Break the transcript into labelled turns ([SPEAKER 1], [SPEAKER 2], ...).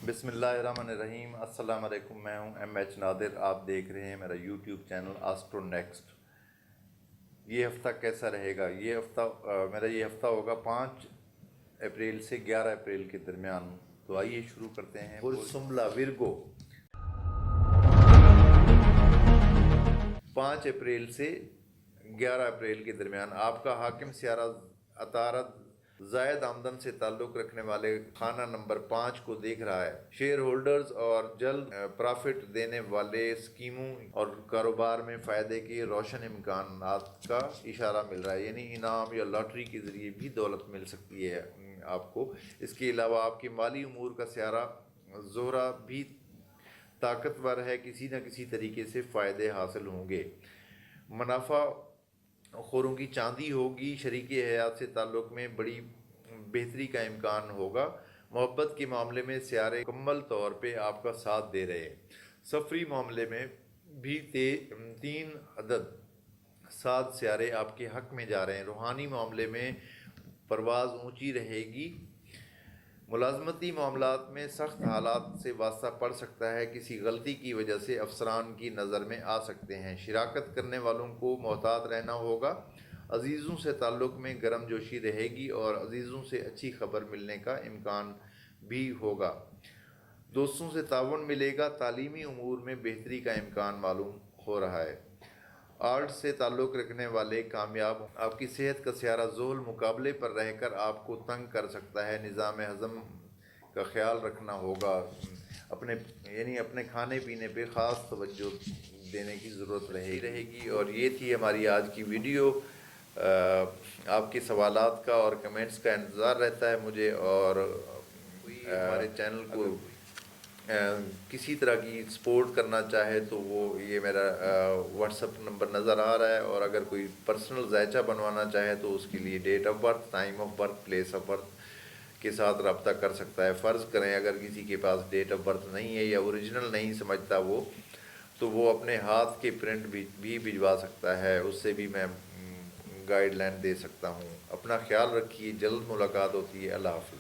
[SPEAKER 1] بسم اللہ الرحمن الرحیم۔ السلام علیکم، میں ہوں ایم ایچ نادر، آپ دیکھ رہے ہیں میرا یوٹیوب چینل آسٹرو نیکسٹ۔ یہ ہفتہ کیسا رہے گا؟ میرا یہ ہفتہ ہوگا 5 اپریل سے 11 اپریل کے درمیان۔ تو آئیے شروع کرتے ہیں۔ برج ورگو 5 اپریل سے 11 اپریل کے درمیان آپ کا حاکم سیارہ عطارد زائد آمدن سے تعلق رکھنے والے خانہ نمبر 5 کو دیکھ رہا ہے۔ شیئر ہولڈرز اور جلد پرافٹ دینے والے اسکیموں اور کاروبار میں فائدے کے روشن امکانات کا اشارہ مل رہا ہے، یعنی انعام یا لاٹری کے ذریعے بھی دولت مل سکتی ہے آپ کو۔ اس کے علاوہ آپ کے مالی امور کا سیارہ زہرہ بھی طاقتور ہے، کسی نہ کسی طریقے سے فائدے حاصل ہوں گے۔ منافع خوروں کی چاندی ہوگی، شریک حیات سے تعلق میں بڑی بہتری کا امکان ہوگا۔ محبت کے معاملے میں سیارے مکمل طور پہ آپ کا ساتھ دے رہے ہیں۔ سفری معاملے میں بھی 3 عدد 7 سیارے آپ کے حق میں جا رہے ہیں۔ روحانی معاملے میں پرواز اونچی رہے گی۔ ملازمتی معاملات میں سخت حالات سے واسطہ پڑ سکتا ہے، کسی غلطی کی وجہ سے افسران کی نظر میں آ سکتے ہیں۔ شراکت کرنے والوں کو محتاط رہنا ہوگا۔ عزیزوں سے تعلق میں گرم جوشی رہے گی اور عزیزوں سے اچھی خبر ملنے کا امکان بھی ہوگا۔ دوستوں سے تعاون ملے گا۔ تعلیمی امور میں بہتری کا امکان معلوم ہو رہا ہے۔ آرٹ سے تعلق رکھنے والے کامیاب۔ آپ کی صحت کا سیارہ زحل مقابلے پر رہ کر آپ کو تنگ کر سکتا ہے۔ نظام ہضم کا خیال رکھنا ہوگا، اپنے کھانے پینے پہ خاص توجہ دینے کی ضرورت رہے گی۔ اور یہ تھی ہماری آج کی ویڈیو۔ آپ کے سوالات کا اور کمنٹس کا انتظار رہتا ہے مجھے، اور ہمارے چینل کو کسی طرح کی سپورٹ کرنا چاہے تو یہ میرا واٹس اپ نمبر نظر آ رہا ہے، اور اگر کوئی پرسنل ذائچہ بنوانا چاہے تو اس کے لیے date of birth, time of birth, place of birth کے ساتھ رابطہ کر سکتا ہے۔ فرض کریں اگر کسی کے پاس ڈیٹ آف برتھ نہیں ہے یا اوریجنل نہیں سمجھتا تو وہ اپنے ہاتھ کے پرنٹ بھی بھجوا سکتا ہے، اس سے بھی میں گائیڈ لائن دے سکتا ہوں۔ اپنا خیال رکھیے، جلد ملاقات ہوتی ہے۔ اللہ حافظ۔